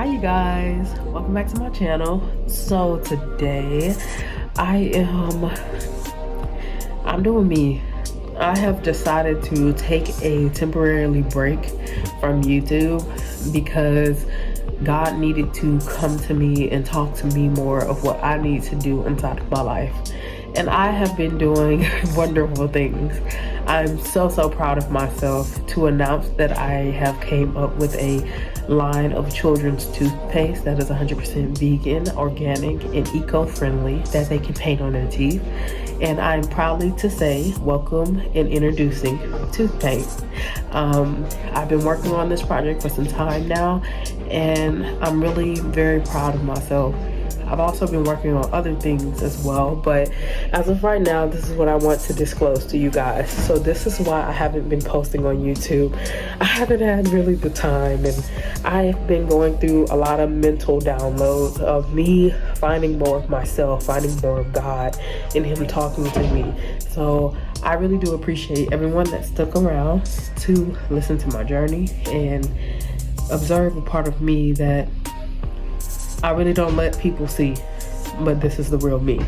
Hi you guys, welcome back to my channel. So today I'm doing me. I have decided to take a temporarily break from YouTube because God needed to come to me and talk to me more of what I need to do inside of my life. And I have been doing wonderful things. I'm so proud of myself to announce that I have came up with a line of children's toothpaste that is 100% vegan, organic, and eco-friendly that they can paint on their teeth. And I'm proudly to say, welcome and introducing toothpaste. I've been working on this project for some time now, and I'm really very proud of myself. I've also been working on other things as well, but as of right now, this is what I want to disclose to you guys. So this is why I haven't been posting on YouTube. I haven't had really the time, and I've been going through a lot of mental downloads of me finding more of myself, finding more of God, and Him talking to me. So I really do appreciate everyone that stuck around to listen to my journey and observe a part of me that I really don't let people see, but this is the real me.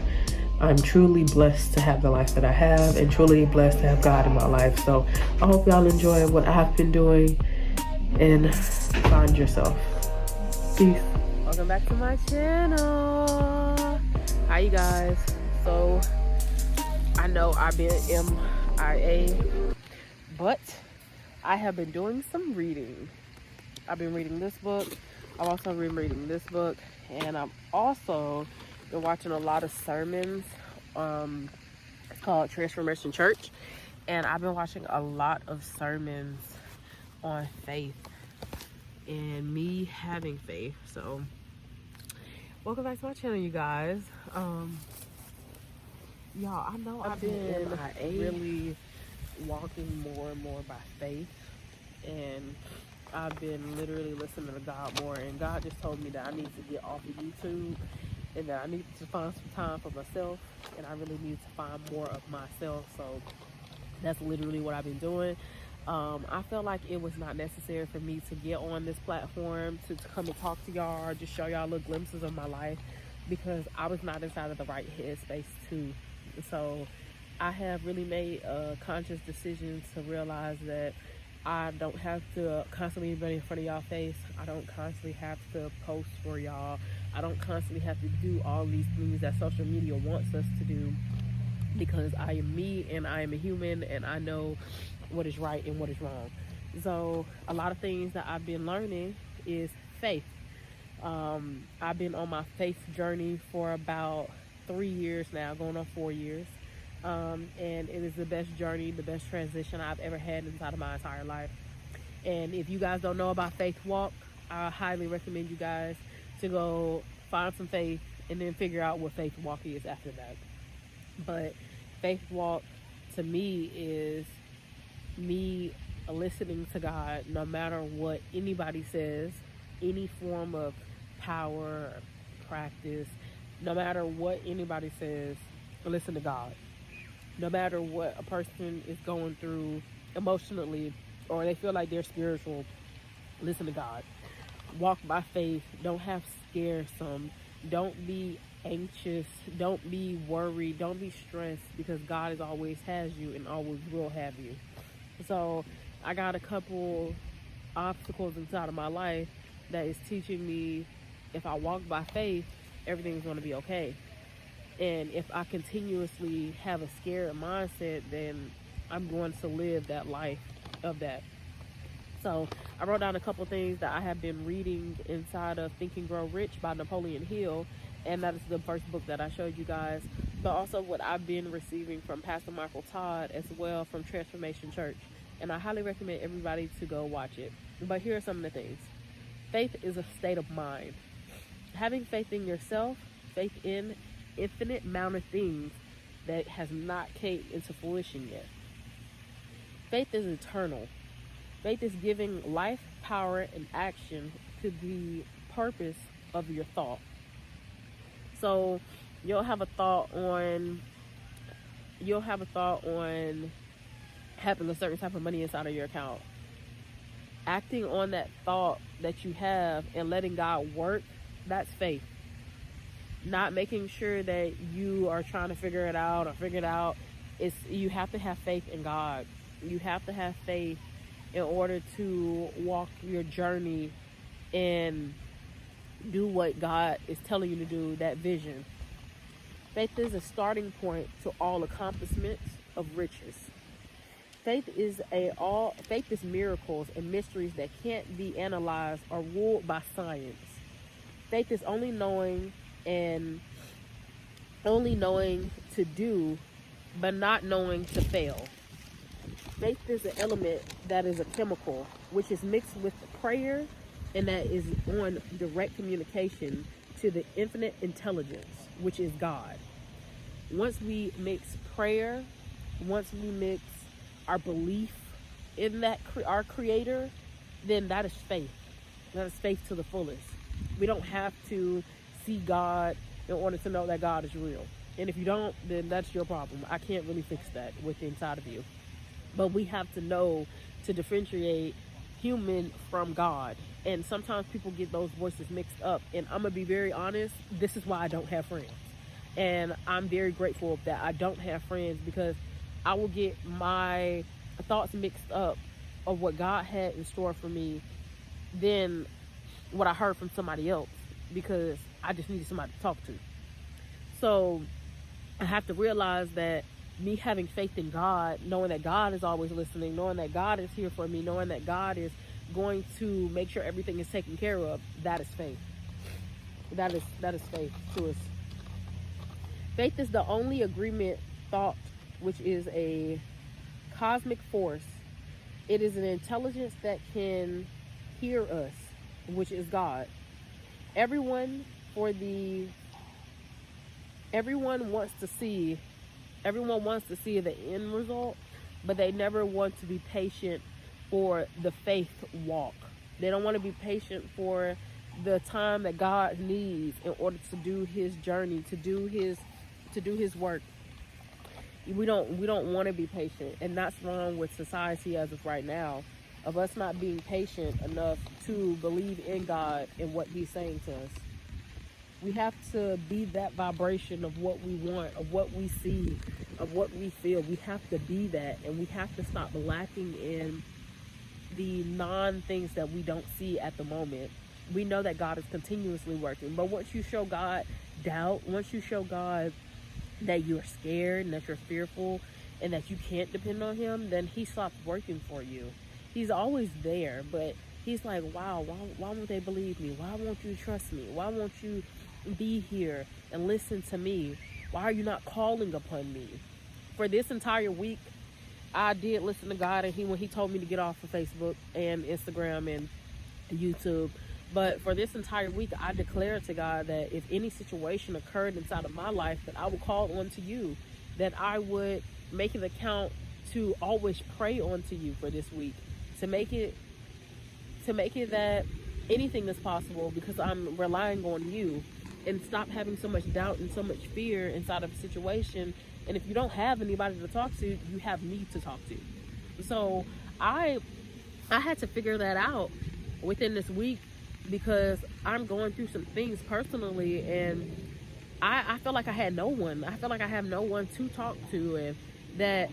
I'm truly blessed to have the life that I have and truly blessed to have God in my life. So I hope y'all enjoy what I've been doing and find yourself. Peace. Welcome back to my channel. Hi you guys. So I know I've been MIA, but I have been doing some reading. I've been reading this book. I've also been reading this book, and I've also been watching a lot of sermons. It's called Transformation Church, and I've been watching a lot of sermons on faith and me having faith. So welcome back to my channel, you guys. Y'all, I know I've been really walking more and more by faith, and I've been literally listening to God more, and God just told me that I need to get off of YouTube and that I need to find some time for myself, and I really need to find more of myself. So that's literally what I've been doing. I felt like it was not necessary for me to get on this platform to come and talk to y'all or just show y'all little glimpses of my life, because I was not inside of the right headspace too. So I have really made a conscious decision to realize that I don't have to constantly be in front of y'all face. I don't constantly have to post for y'all. I don't constantly have to do all these things that social media wants us to do, because I am me and I am a human, and I know what is right and what is wrong. So a lot of things that I've been learning is faith. I've been on my faith journey for about 3 years now, going on 4 years. And it is the best journey, the best transition I've ever had inside of my entire life. And if you guys don't know about Faith Walk, I highly recommend you guys to go find some faith and then figure out what Faith Walk is after that. But Faith Walk to me is me listening to God no matter what anybody says, any form of power, practice, no matter what anybody says, listen to God. No matter what a person is going through emotionally, or they feel like they're spiritual, listen to God. Walk by faith. Don't have scaresome. Don't be anxious. Don't be worried. Don't be stressed, because God is always has you and always will have you. So I got a couple obstacles inside of my life that is teaching me, if I walk by faith, everything's going to be okay. And if I continuously have a scared mindset, then I'm going to live that life of that. So I wrote down a couple things that I have been reading inside of Think and Grow Rich by Napoleon Hill. And that is the first book that I showed you guys. But also what I've been receiving from Pastor Michael Todd as well from Transformation Church. And I highly recommend everybody to go watch it. But here are some of the things. Faith is a state of mind. Having faith in yourself, faith in infinite amount of things that has not came into fruition yet. Faith is eternal. Faith is giving life, power, and action to the purpose of your thought. So you'll have a thought on having a certain type of money inside of your account. acting on that thought that you have and letting God work, that's faith. Not making sure that you are trying to figure it out or figure it out. It's, you have to have faith in God. You have to have faith in order to walk your journey and do what God is telling you to do, that vision. Faith is a starting point to all accomplishments of riches. Faith is miracles and mysteries that can't be analyzed or ruled by science. Faith is only knowing to do, but not knowing to fail. Faith is an element that is a chemical, which is mixed with prayer, and that is on direct communication to the infinite intelligence, which is God. Once we mix prayer, once we mix our belief in that our Creator, then that is faith. That is faith to the fullest. We don't have to see God in order to know that God is real. And if you don't, then that's your problem. I can't really fix that within inside of you. But we have to know to differentiate human from God. And sometimes people get those voices mixed up. And I'm going to be very honest, this is why I don't have friends. And I'm very grateful that I don't have friends, because I will get my thoughts mixed up of what God had in store for me than what I heard from somebody else, because I just needed somebody to talk to. So I have to realize that me having faith in God, knowing that God is always listening, knowing that God is here for me, knowing that God is going to make sure everything is taken care of, that is faith. That is faith to us. Faith is the only agreement thought, which is a cosmic force. It is an intelligence that can hear us, which is God. Everyone wants to see the end result, but they never want to be patient for the faith walk. They don't want to be patient for the time that God needs in order to do his journey, to do his work. We don't want to be patient, and that's wrong with society as of right now, of us not being patient enough to believe in God and what he's saying to us. We have to be that vibration of what we want, of what we see, of what we feel. We have to be that, and we have to stop lacking in the non-things that we don't see at the moment. We know that God is continuously working, but once you show God doubt, once you show God that you're scared and that you're fearful and that you can't depend on him, then he stops working for you. He's always there, but he's like, wow, why won't they believe me? Why won't you trust me? Why won't you be here and listen to me? Why are you not calling upon me? For this entire week, I did listen to God, and when he told me to get off of Facebook and Instagram and YouTube. But for this entire week, I declared to God that if any situation occurred inside of my life, that I would call on to you, that I would make it a count to always pray on to you for this week, to make it that anything is possible, because I'm relying on you, and stop having so much doubt and so much fear inside of a situation. And if you don't have anybody to talk to, you have me to talk to. So I had to figure that out within this week, because I'm going through some things personally, and I feel like I had no one. I feel like I have no one to talk to, and that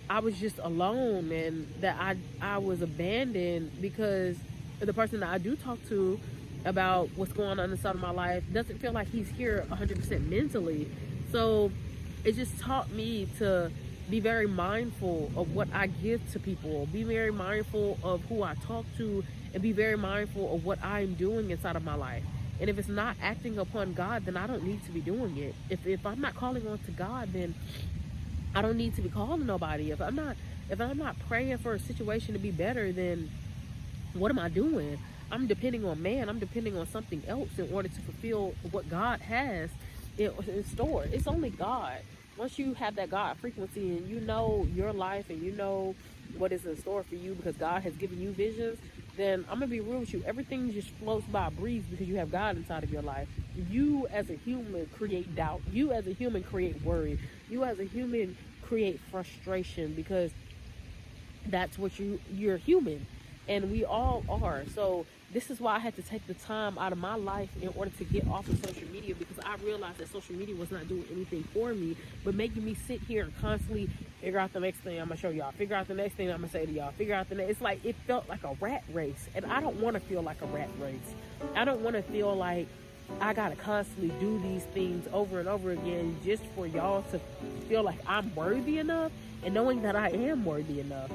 I was just alone, and that I was abandoned, because the person that I do talk to about what's going on inside of my life doesn't feel like he's here 100% mentally. So it just taught me to be very mindful of what I give to people, be very mindful of who I talk to, and be very mindful of what I'm doing inside of my life. And if it's not acting upon God, then I don't need to be doing it. If I'm not calling on to God, then I don't need to be calling nobody. If I'm not praying for a situation to be better, then what am I doing? I'm depending on man. I'm depending on something else in order to fulfill what God has in store. It's only God. Once you have that God frequency, and you know your life, and you know what is in store for you, because God has given you visions, then I'm going to be real with you. Everything just floats by a breeze because you have God inside of your life. You as a human create doubt. You as a human create worry. You as a human create frustration, because that's what you're human. and we all are. So this is why I had to take the time out of my life in order to get off of social media, because I realized that social media was not doing anything for me, but making me sit here and constantly figure out the next thing I'm gonna show y'all, figure out the next thing I'm gonna say to y'all, figure out the next. It's like it felt like a rat race, and I don't want to feel like a rat race. I don't want to feel like I gotta constantly do these things over and over again just for y'all to feel like I'm worthy enough, and knowing that I am worthy enough.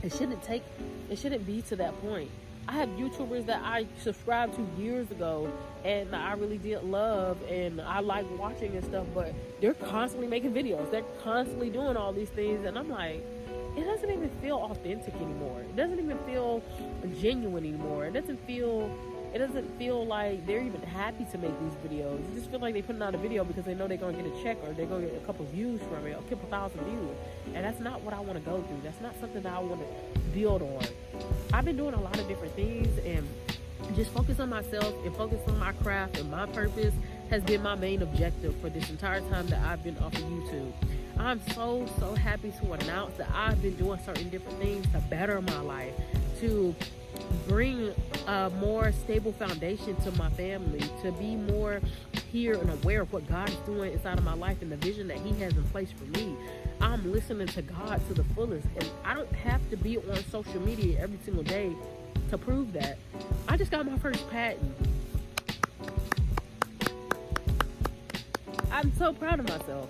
It shouldn't be to that point. I have YouTubers that I subscribed to years ago and I really did love and I like watching and stuff, but they're constantly making videos. They're constantly doing all these things, and I'm like, it doesn't even feel authentic anymore. It doesn't even feel genuine anymore. It doesn't feel like they're even happy to make these videos. You just feel like they're putting out a video because they know they're going to get a check, or they're going to get a couple views from it, a couple thousand views. And that's not what I want to go through. That's not something that I want to build on. I've been doing a lot of different things, and just focus on myself and focus on my craft and my purpose has been my main objective for this entire time that I've been off of YouTube. I'm so happy to announce that I've been doing certain different things to better my life, to bring a more stable foundation to my family, to be more here and aware of what God is doing inside of my life and the vision that He has in place for me. I'm listening to God to the fullest, and I don't have to be on social media every single day to prove that. I just got my first patent. I'm so proud of myself.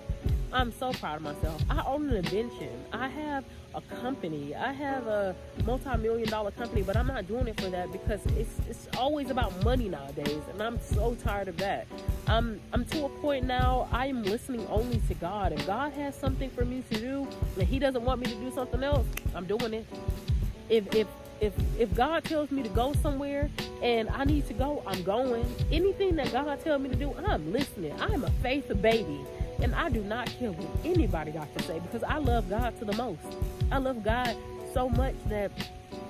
I own an invention. I have a company. I have a multi-million-dollar company, but I'm not doing it for that because it's always about money nowadays, and I'm so tired of that. I'm to a point now, I am listening only to God. If God has something for me to do and He doesn't want me to do something else, I'm doing it. If God tells me to go somewhere and I need to go, I'm going. Anything that God tells me to do, I'm listening. I am a faith baby. And I do not care what anybody got to say, because I love God to the most. I love God so much that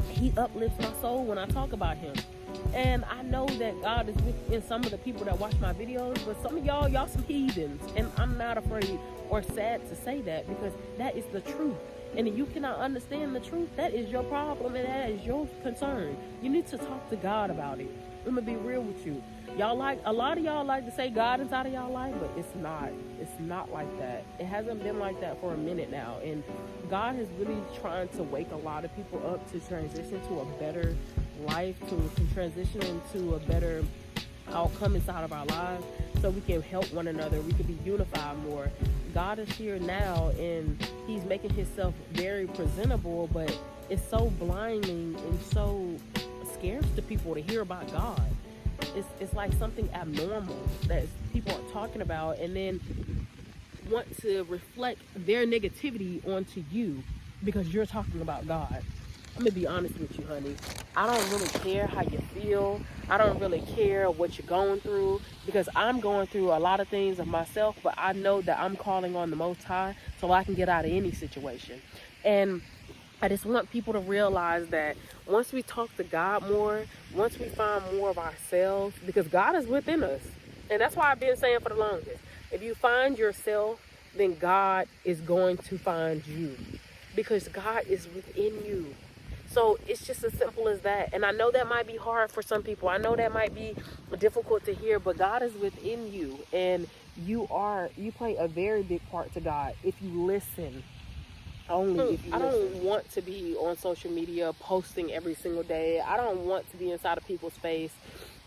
He uplifts my soul when I talk about Him. And I know that God is within some of the people that watch my videos, but some of y'all some heathens. And I'm not afraid or sad to say that, because that is the truth. And if you cannot understand the truth, that is your problem and that is your concern. You need to talk to God about it. I'm gonna be real with you. A lot of y'all like to say God inside of y'all life, but it's not like that. It hasn't been like that for a minute now, and God is really trying to wake a lot of people up to transition to a better life, to transition into a better outcome inside of our lives, so we can help one another, we can be unified more. God is here now, and He's making Himself very presentable, but it's so blinding and so scarce to people to hear about God. It's like something abnormal that people are talking about, and then want to reflect their negativity onto you because you're talking about God. I'm gonna be honest with you, honey. I don't really care how you feel. I don't really care what you're going through, because I'm going through a lot of things of myself, but I know that I'm calling on the Most High so I can get out of any situation. And I just want people to realize that once we talk to God more, once we find more of ourselves, because God is within us. And that's why I've been saying for the longest, if you find yourself, then God is going to find you, because God is within you. So it's just as simple as that. And I know that might be hard for some people. I know that might be difficult to hear, but God is within you, and you play a very big part to God if you listen. Only if you listen. I don't want to be on social media posting every single day. I don't want to be inside of people's face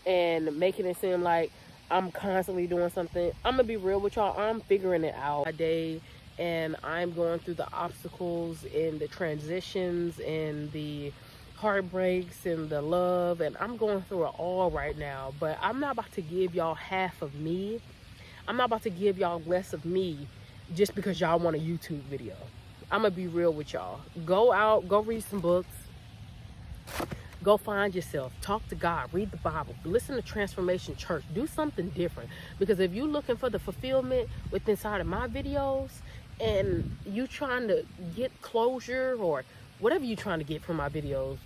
and making it seem like I'm constantly doing something. I'm gonna be real with y'all. I'm figuring it out a day, and I'm going through the obstacles and the transitions and the heartbreaks and the love, and I'm going through it all right now. But I'm not about to give y'all half of me. I'm not about to give y'all less of me just because y'all want a YouTube video. I'm gonna be real with y'all. Go out, go read some books, go find yourself, talk to God, read the Bible, listen to Transformation Church, do something different. Because if you're looking for the fulfillment within inside of my videos, and you trying to get closure or whatever you're trying to get from my videos,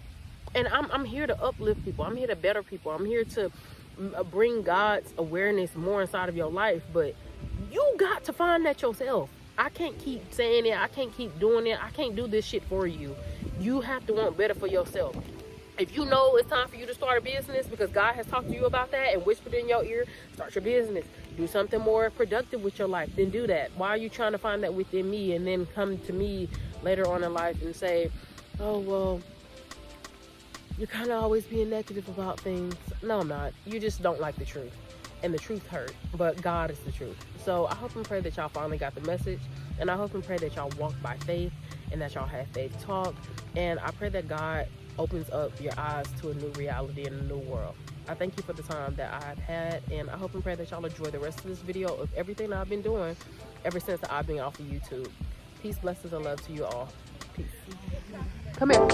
and I'm here to uplift people, I'm here to better people, I'm here to bring God's awareness more inside of your life, but you got to find that yourself. I can't keep saying it, I can't keep doing it, I can't do this shit for you. You have to want better for yourself. If you know it's time for you to start a business because God has talked to you about that and whispered in your ear, start your business. Do something more productive with your life. Then do that. Why are you trying to find that within me and then come to me later on in life and say, oh, well, you're kind of always being negative about things. No, I'm not. You just don't like the truth. And the truth hurt. But God is the truth. So I hope and pray that y'all finally got the message. And I hope and pray that y'all walk by faith and that y'all have faith talk. And I pray that God opens up your eyes to a new reality and a new world. I thank you for the time that I've had, and I hope and pray that y'all enjoy the rest of this video of everything that I've been doing ever since I've been off of YouTube. Peace, blessings, and love to you all. Peace. Come here.